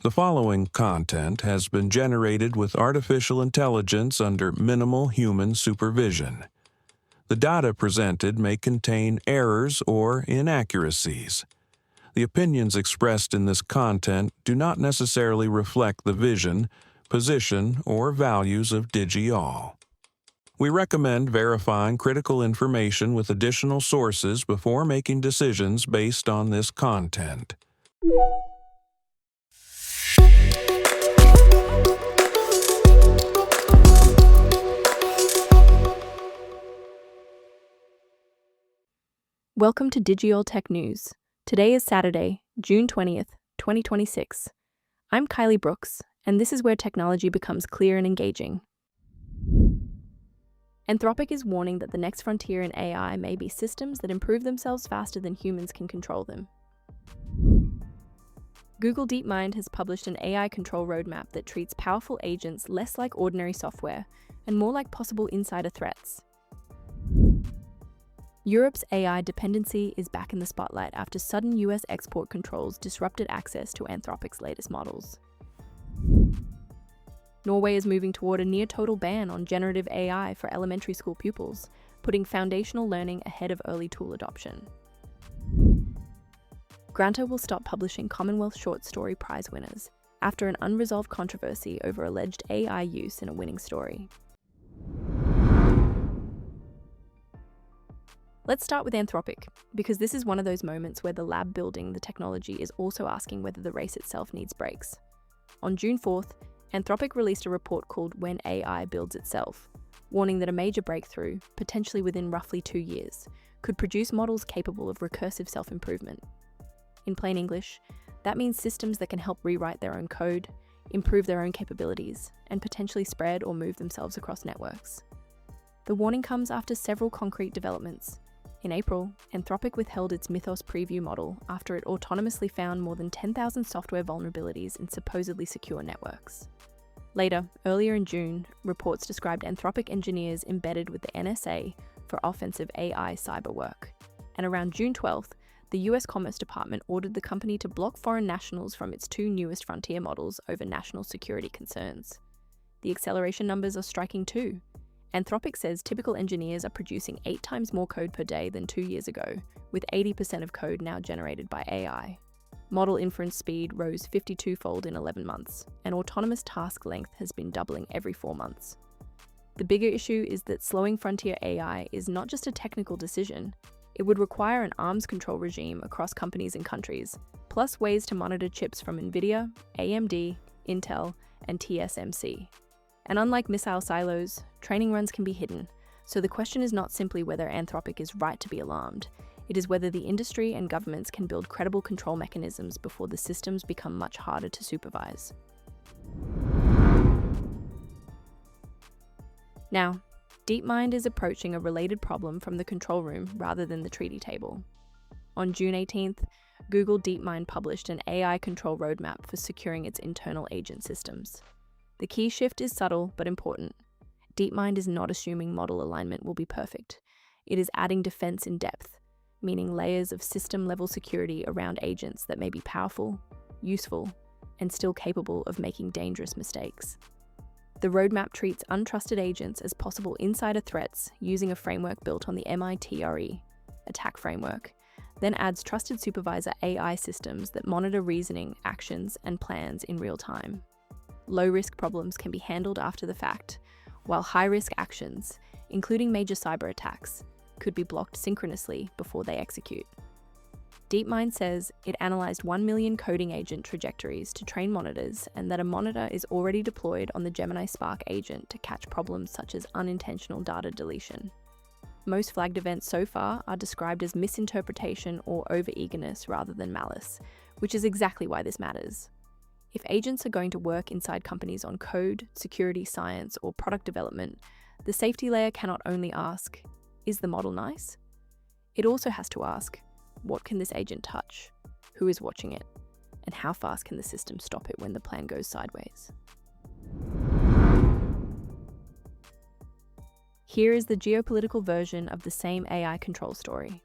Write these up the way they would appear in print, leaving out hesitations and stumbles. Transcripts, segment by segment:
The following content has been generated with artificial intelligence under minimal human supervision. The data presented may contain errors or inaccuracies. The opinions expressed in this content do not necessarily reflect the vision, position, or values of DigiAll. We recommend verifying critical information with additional sources before making decisions based on this content. Welcome to DigiAll Tech News. Today is Saturday, June 20th, 2026. I'm Kylie Brooks, and this is where technology becomes clear and engaging. Anthropic is warning that the next frontier in AI may be systems that improve themselves faster than humans can control them. Google DeepMind has published an AI control roadmap that treats powerful agents less like ordinary software and more like possible insider threats. Europe's AI dependency is back in the spotlight after sudden US export controls disrupted access to Anthropic's latest models. Norway is moving toward a near-total ban on generative AI for elementary school pupils, putting foundational learning ahead of early tool adoption. Granta will stop publishing Commonwealth Short Story Prize winners after an unresolved controversy over alleged AI use in a winning story. Let's start with Anthropic, because this is one of those moments where the lab building the technology is also asking whether the race itself needs brakes. On June 4th, Anthropic released a report called When AI Builds Itself, warning that a major breakthrough, potentially within roughly 2 years, could produce models capable of recursive self-improvement. In plain English, that means systems that can help rewrite their own code, improve their own capabilities, and potentially spread or move themselves across networks. The warning comes after several concrete developments. In April, Anthropic withheld its Mythos preview model after it autonomously found more than 10,000 software vulnerabilities in supposedly secure networks. Later, earlier in June, reports described Anthropic engineers embedded with the NSA for offensive AI cyber work. And around June 12th, the US Commerce Department ordered the company to block foreign nationals from its 2 newest frontier models over national security concerns. The acceleration numbers are striking too. Anthropic says typical engineers are producing 8 times more code per day than 2 years ago, with 80% of code now generated by AI. Model inference speed rose 52-fold in 11 months, and autonomous task length has been doubling every 4 months. The bigger issue is that slowing frontier AI is not just a technical decision. It would require an arms control regime across companies and countries, plus ways to monitor chips from NVIDIA, AMD, Intel, and TSMC. And unlike missile silos, training runs can be hidden, so the question is not simply whether Anthropic is right to be alarmed. It is whether the industry and governments can build credible control mechanisms before the systems become much harder to supervise. Now, DeepMind is approaching a related problem from the control room rather than the treaty table. On June 18th, Google DeepMind published an AI control roadmap for securing its internal agent systems. The key shift is subtle but important. DeepMind is not assuming model alignment will be perfect. It is adding defense in depth, meaning layers of system-level security around agents that may be powerful, useful, and still capable of making dangerous mistakes. The roadmap treats untrusted agents as possible insider threats using a framework built on the MITRE attack framework, then adds trusted supervisor AI systems that monitor reasoning, actions, and plans in real time. Low-risk problems can be handled after the fact, while high-risk actions, including major cyber attacks, could be blocked synchronously before they execute. DeepMind says it analyzed 1 million coding agent trajectories to train monitors, and that a monitor is already deployed on the Gemini Spark agent to catch problems such as unintentional data deletion. Most flagged events so far are described as misinterpretation or over-eagerness rather than malice, which is exactly why this matters. If agents are going to work inside companies on code, security, science, or product development, the safety layer cannot only ask, is the model nice? It also has to ask, what can this agent touch? Who is watching it? And how fast can the system stop it when the plan goes sideways? Here is the geopolitical version of the same AI control story.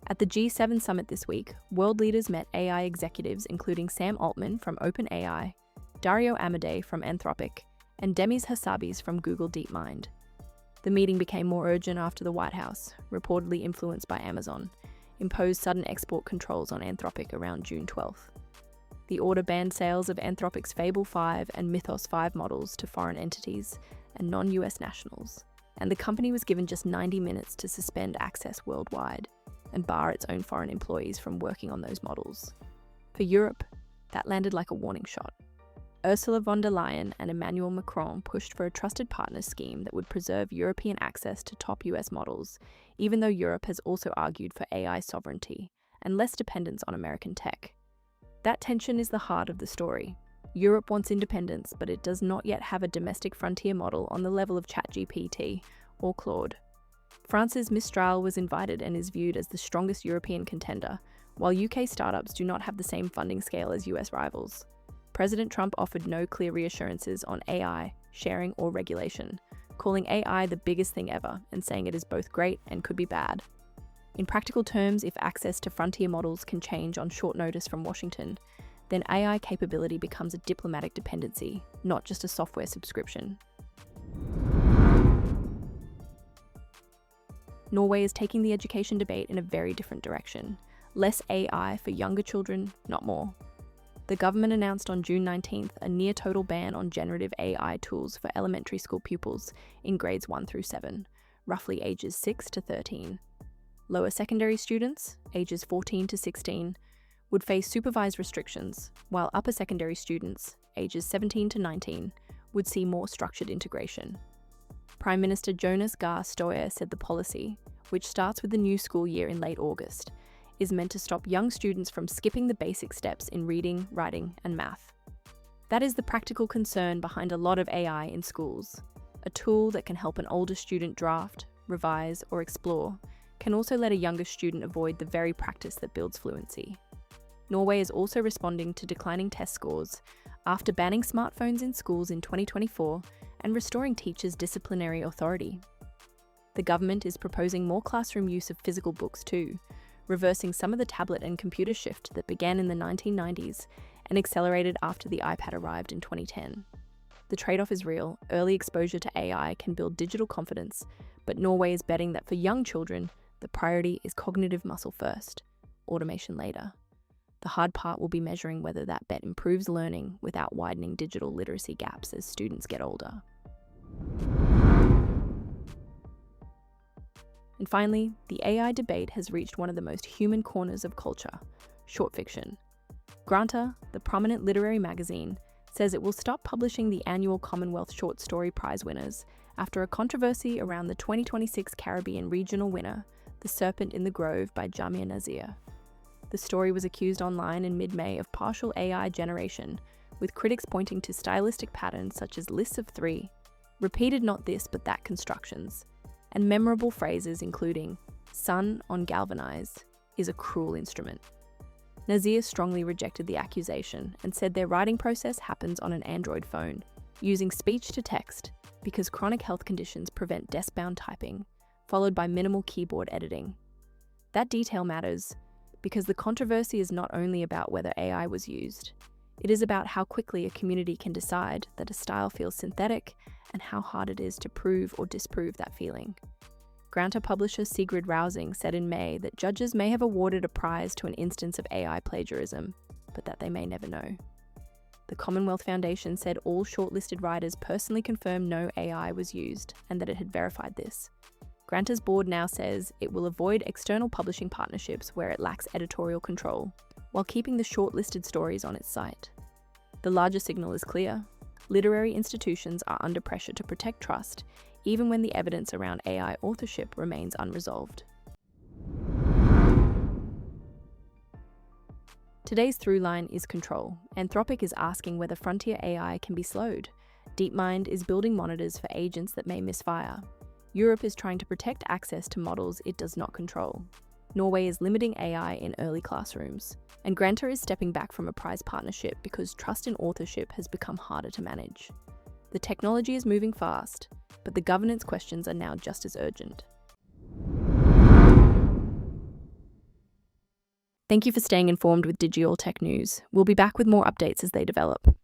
At the G7 summit this week, world leaders met AI executives including Sam Altman from OpenAI, Dario Amodei from Anthropic, and Demis Hassabis from Google DeepMind. The meeting became more urgent after the White House, reportedly influenced by Amazon, imposed sudden export controls on Anthropic around June 12th. The order banned sales of Anthropic's Fable 5 and Mythos 5 models to foreign entities and non-US nationals, and the company was given just 90 minutes to suspend access worldwide and bar its own foreign employees from working on those models. For Europe, that landed like a warning shot. Ursula von der Leyen and Emmanuel Macron pushed for a trusted partner scheme that would preserve European access to top US models, even though Europe has also argued for AI sovereignty and less dependence on American tech. That tension is the heart of the story. Europe wants independence, but it does not yet have a domestic frontier model on the level of ChatGPT or Claude. France's Mistral was invited and is viewed as the strongest European contender, while UK startups do not have the same funding scale as US rivals. President Trump offered no clear reassurances on AI, sharing, or regulation, calling AI the biggest thing ever and saying it is both great and could be bad. In practical terms, if access to frontier models can change on short notice from Washington, then AI capability becomes a diplomatic dependency, not just a software subscription. Norway is taking the education debate in a very different direction. Less AI for younger children, not more. The government announced on June 19th a near-total ban on generative AI tools for elementary school pupils in grades 1 through 7, roughly ages 6 to 13. Lower secondary students, ages 14 to 16, would face supervised restrictions, while upper secondary students, ages 17 to 19, would see more structured integration. Prime Minister Jonas Gahr Støre said the policy, which starts with the new school year in late August, is meant to stop young students from skipping the basic steps in reading, writing, and math. That is the practical concern behind a lot of AI in schools. A tool that can help an older student draft, revise, or explore can also let a younger student avoid the very practice that builds fluency. Norway is also responding to declining test scores after banning smartphones in schools in 2024 and restoring teachers' disciplinary authority. The government is proposing more classroom use of physical books too, reversing some of the tablet and computer shift that began in the 1990s and accelerated after the iPad arrived in 2010. The trade-off is real. Early exposure to AI can build digital confidence, but Norway is betting that for young children, the priority is cognitive muscle first, automation later. The hard part will be measuring whether that bet improves learning without widening digital literacy gaps as students get older. And finally, the AI debate has reached one of the most human corners of culture, short fiction. Granta, the prominent literary magazine, says it will stop publishing the annual Commonwealth Short Story Prize winners after a controversy around the 2026 Caribbean regional winner, The Serpent in the Grove by Jamia Nazir. The story was accused online in mid-May of partial AI generation, with critics pointing to stylistic patterns such as lists of three, repeated not this but that constructions, and memorable phrases including, "Sun on galvanize is a cruel instrument." Nazir strongly rejected the accusation and said their writing process happens on an Android phone, using speech to text because chronic health conditions prevent desk-bound typing, followed by minimal keyboard editing. That detail matters because the controversy is not only about whether AI was used, it is about how quickly a community can decide that a style feels synthetic and how hard it is to prove or disprove that feeling. Granta publisher Sigrid Rousing said in May that judges may have awarded a prize to an instance of AI plagiarism, but that they may never know. The Commonwealth Foundation said all shortlisted writers personally confirmed no AI was used and that it had verified this. Granta's board now says it will avoid external publishing partnerships where it lacks editorial control, while keeping the shortlisted stories on its site. The larger signal is clear. Literary institutions are under pressure to protect trust, even when the evidence around AI authorship remains unresolved. Today's throughline is control. Anthropic is asking whether frontier AI can be slowed. DeepMind is building monitors for agents that may misfire. Europe is trying to protect access to models it does not control. Norway is limiting AI in early classrooms. And Granta is stepping back from a prize partnership because trust in authorship has become harder to manage. The technology is moving fast, but the governance questions are now just as urgent. Thank you for staying informed with Digital Tech News. We'll be back with more updates as they develop.